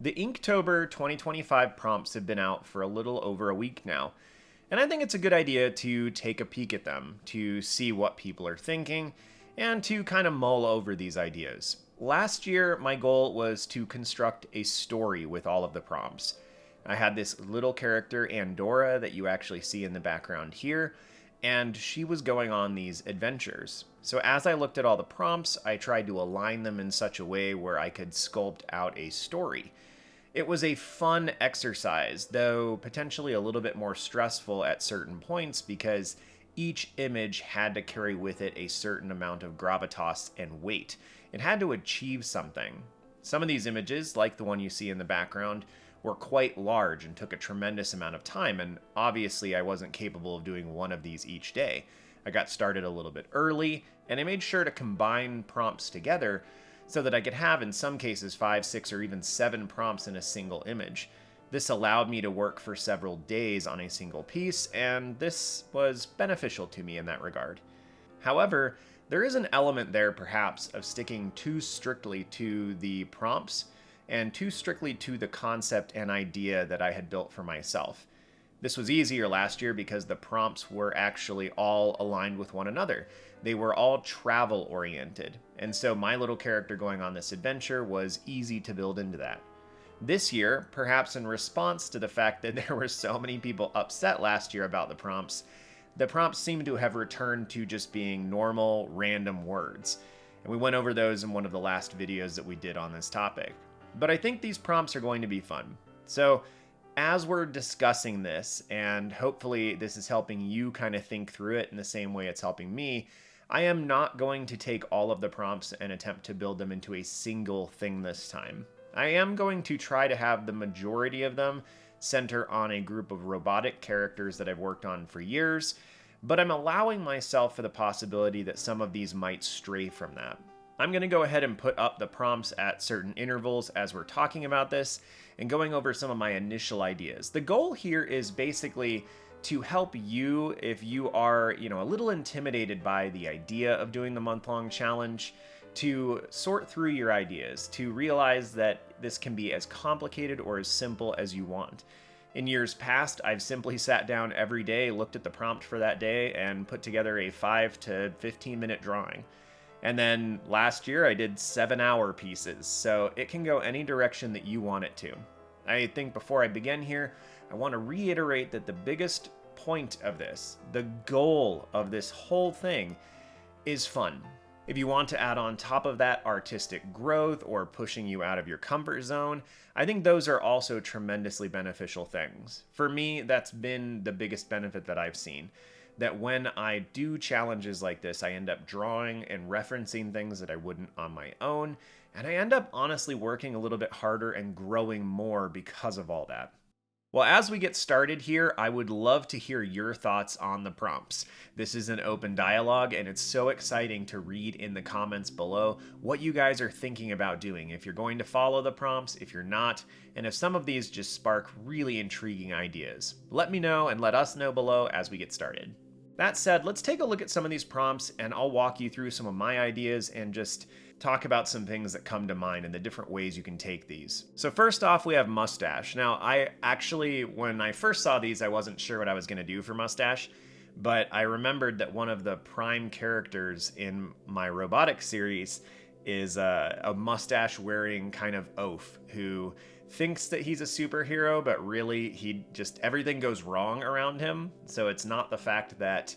The Inktober 2025 prompts have been out for a little over a week now, and I think it's a good idea to take a peek at them, to see what people are thinking, and to kind of mull over these ideas. Last year, my goal was to construct a story with all of the prompts. I had this little character, Andorra, that you actually see in the background here, and she was going on these adventures. So as I looked at all the prompts, I tried to align them in such a way where I could sculpt out a story. It was a fun exercise, though potentially a little bit more stressful at certain points because each image had to carry with it a certain amount of gravitas and weight. It had to achieve something. Some of these images, like the one you see in the background, were quite large and took a tremendous amount of time, and obviously I wasn't capable of doing one of these each day. I got started a little bit early, and I made sure to combine prompts together so that I could have, in some cases, 5, 6, or even 7 prompts in a single image. This allowed me to work for several days on a single piece, and this was beneficial to me in that regard. However, there is an element there, perhaps, of sticking too strictly to the prompts and too strictly to the concept and idea that I had built for myself. This was easier last year because the prompts were actually all aligned with one another. They were all travel oriented, and so my little character going on this adventure was easy to build into that. This year, perhaps in response to the fact that there were so many people upset last year about the prompts seem to have returned to just being normal, random words. And we went over those in one of the last videos that we did on this topic. But I think these prompts are going to be fun. So as we're discussing this, and hopefully this is helping you kind of think through it in the same way it's helping me, I am not going to take all of the prompts and attempt to build them into a single thing this time. I am going to try to have the majority of them center on a group of robotic characters that I've worked on for years, but I'm allowing myself for the possibility that some of these might stray from that. I'm going to go ahead and put up the prompts at certain intervals as we're talking about this and going over some of my initial ideas. The goal here is basically to help you if you are, a little intimidated by the idea of doing the month-long challenge, to sort through your ideas, to realize that this can be as complicated or as simple as you want. In years past, I've simply sat down every day, looked at the prompt for that day, and put together a 5 to 15 minute drawing. And then last year I did 7-hour pieces, so it can go any direction that you want it to. I think before I begin here, I want to reiterate that the biggest point of this, the goal of this whole thing, is fun. If you want to add on top of that artistic growth or pushing you out of your comfort zone, I think those are also tremendously beneficial things. For me, that's been the biggest benefit that I've seen. That when I do challenges like this, I end up drawing and referencing things that I wouldn't on my own, and I end up honestly working a little bit harder and growing more because of all that. Well, as we get started here, I would love to hear your thoughts on the prompts. This is an open dialogue, and it's so exciting to read in the comments below what you guys are thinking about doing, if you're going to follow the prompts, if you're not, and if some of these just spark really intriguing ideas. Let me know and let us know below as we get started. That said, let's take a look at some of these prompts, and I'll walk you through some of my ideas and just talk about some things that come to mind and the different ways you can take these. So first off, we have mustache. Now, I actually, when I first saw these, I wasn't sure what I was going to do for mustache, but I remembered that one of the prime characters in my robotic series is a mustache-wearing kind of oaf who thinks that he's a superhero, but really everything goes wrong around him. So it's not the fact that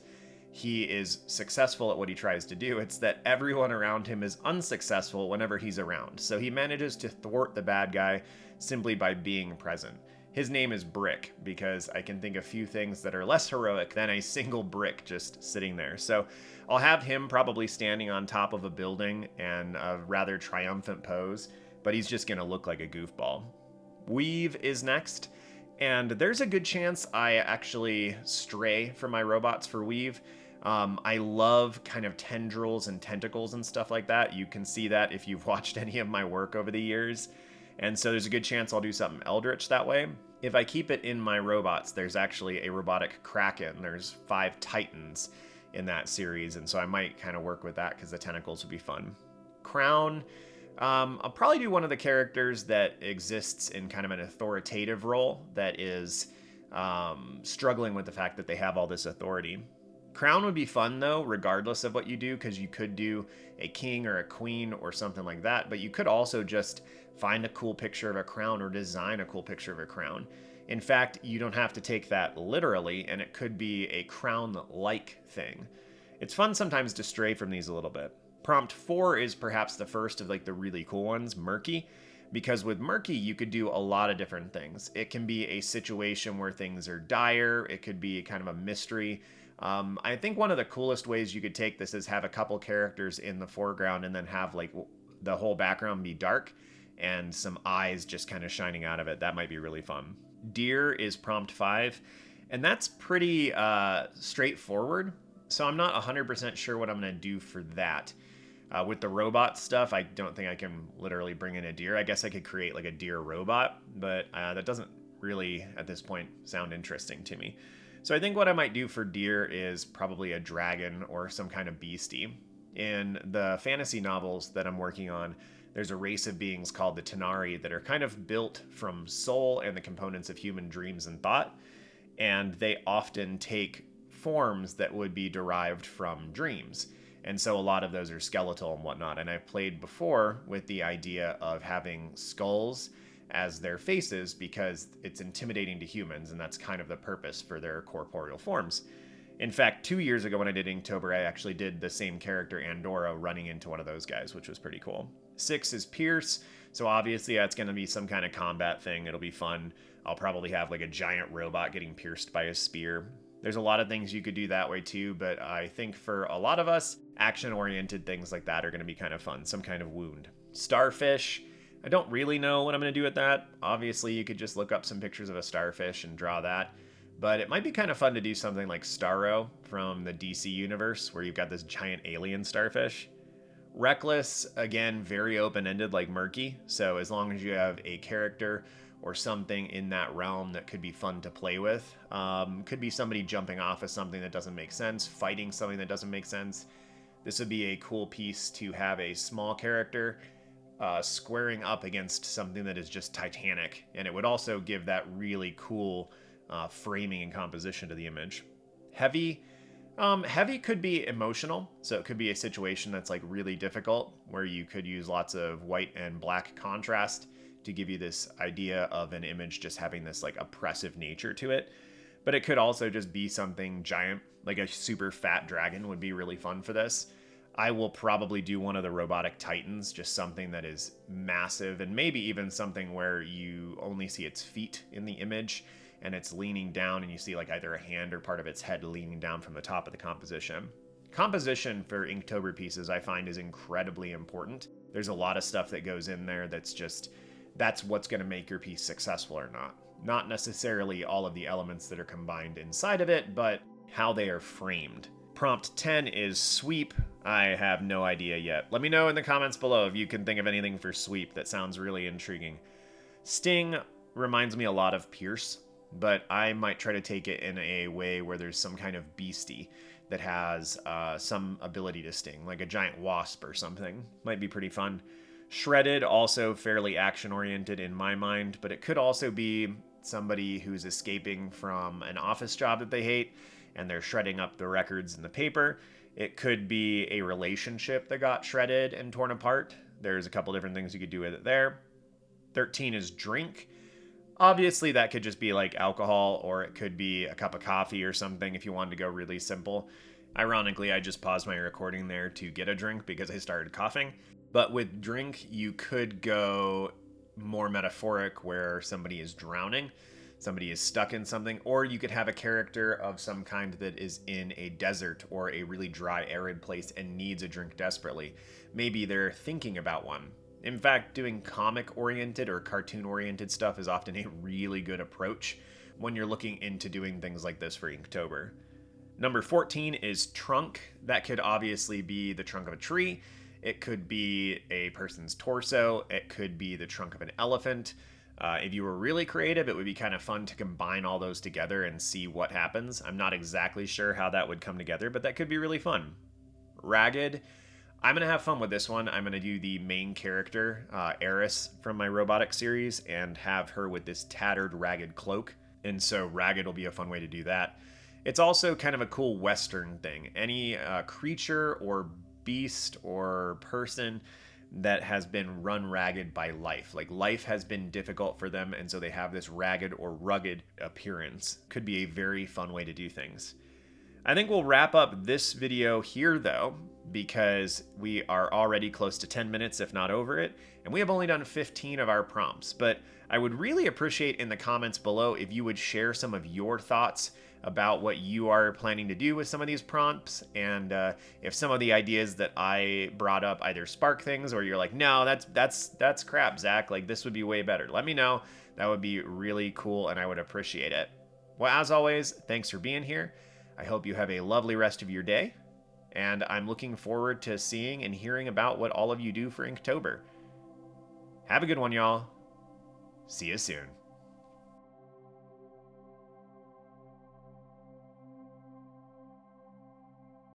he is successful at what he tries to do, it's that everyone around him is unsuccessful whenever he's around. So he manages to thwart the bad guy simply by being present. His name is Brick, because I can think of few things that are less heroic than a single brick just sitting there. So I'll have him probably standing on top of a building in a rather triumphant pose, but he's just going to look like a goofball. Weave is next, and there's a good chance I actually stray from my robots for Weave. I love kind of tendrils and tentacles and stuff like that. You can see that if you've watched any of my work over the years. And so there's a good chance I'll do something eldritch that way. If I keep it in my robots, there's actually a robotic kraken. There's 5 titans in that series, and so I might kind of work with that because the tentacles would be fun. Crown, I'll probably do one of the characters that exists in kind of an authoritative role that is struggling with the fact that they have all this authority. Crown would be fun though, regardless of what you do, because you could do a king or a queen or something like that, but you could also just find a cool picture of a crown or design a cool picture of a crown. In fact, you don't have to take that literally, and it could be a crown-like thing. It's fun sometimes to stray from these a little bit. Prompt 4 is perhaps the first of like the really cool ones, murky, because with murky you could do a lot of different things. It can be a situation where things are dire, it could be kind of a mystery. I think one of the coolest ways you could take this is have a couple characters in the foreground and then have like the whole background be dark and some eyes just kind of shining out of it. That might be really fun. Deer is prompt 5, and that's pretty straightforward, so I'm not 100% sure what I'm going to do for that. With the robot stuff, I don't think I can literally bring in a deer. I guess I could create like a deer robot, but that doesn't really, at this point, sound interesting to me. So I think what I might do for deer is probably a dragon or some kind of beastie. In the fantasy novels that I'm working on, there's a race of beings called the Tenari that are kind of built from soul and the components of human dreams and thought, and they often take forms that would be derived from dreams. And so a lot of those are skeletal and whatnot. And I've played before with the idea of having skulls as their faces because it's intimidating to humans, and that's kind of the purpose for their corporeal forms. In fact, 2 years ago when I did Inktober, I actually did the same character, Andorra, running into one of those guys, which was pretty cool. 6 is Pierce, so obviously that's going to be some kind of combat thing. It'll be fun. I'll probably have like a giant robot getting pierced by a spear. There's a lot of things you could do that way too, but I think for a lot of us, action-oriented things like that are going to be kind of fun. Some kind of wound. Starfish. I don't really know what I'm going to do with that. Obviously, you could just look up some pictures of a starfish and draw that. But it might be kind of fun to do something like Starro from the DC universe, where you've got this giant alien starfish. Reckless, again, very open-ended like Murky. So as long as you have a character or something in that realm that could be fun to play with. Could be somebody jumping off of something that doesn't make sense, fighting something that doesn't make sense. This would be a cool piece to have a small character squaring up against something that is just titanic, and it would also give that really cool framing and composition to the image. Heavy. Heavy could be emotional, so it could be a situation that's like really difficult, where you could use lots of white and black contrast to give you this idea of an image just having this like oppressive nature to it. But it could also just be something giant, like a super fat dragon would be really fun for this. I will probably do one of the robotic titans, just something that is massive, and maybe even something where you only see its feet in the image and it's leaning down and you see like either a hand or part of its head leaning down from the top of the composition. Composition for Inktober pieces I find is incredibly important. There's a lot of stuff that goes in there that's what's going to make your piece successful or not. Not necessarily all of the elements that are combined inside of it, but how they are framed. Prompt 10 is Sweep. I have no idea yet. Let me know in the comments below if you can think of anything for Sweep that sounds really intriguing. Sting reminds me a lot of Pierce, but I might try to take it in a way where there's some kind of beastie that has some ability to sting, like a giant wasp or something. Might be pretty fun. Shredded, also fairly action-oriented in my mind, but it could also be somebody who's escaping from an office job that they hate, and they're shredding up the records and the paper. It could be a relationship that got shredded and torn apart. There's a couple different things you could do with it there. 13 is Drink. Obviously, that could just be like alcohol, or it could be a cup of coffee or something if you wanted to go really simple. Ironically, I just paused my recording there to get a drink because I started coughing. But with Drink, you could go more metaphoric, where somebody is drowning, somebody is stuck in something, or you could have a character of some kind that is in a desert or a really dry, arid place and needs a drink desperately. Maybe they're thinking about one. In fact, doing comic-oriented or cartoon-oriented stuff is often a really good approach when you're looking into doing things like this for Inktober. Number 14 is Trunk. That could obviously be the trunk of a tree. It could be a person's torso. It could be the trunk of an elephant. If you were really creative, it would be kind of fun to combine all those together and see what happens. I'm not exactly sure how that would come together, but that could be really fun. Ragged. I'm going to have fun with this one. I'm going to do the main character, Eris, from my robotic series, and have her with this tattered, ragged cloak. And so ragged will be a fun way to do that. It's also kind of a cool Western thing. Any creature or beast or person that has been run ragged by life. Like life has been difficult for them, and so they have this ragged or rugged appearance. Could be a very fun way to do things. I think we'll wrap up this video here though, because we are already close to 10 minutes, if not over it, and we have only done 15 of our prompts. But I would really appreciate in the comments below if you would share some of your thoughts about what you are planning to do with some of these prompts, and if some of the ideas that I brought up either spark things or you're like, no, that's crap, Zach, like this would be way better. Let me know. That would be really cool, and I would appreciate it. Well, as always, thanks for being here. I hope you have a lovely rest of your day, and I'm looking forward to seeing and hearing about what all of you do for Inktober. Have a good one, y'all. See you soon.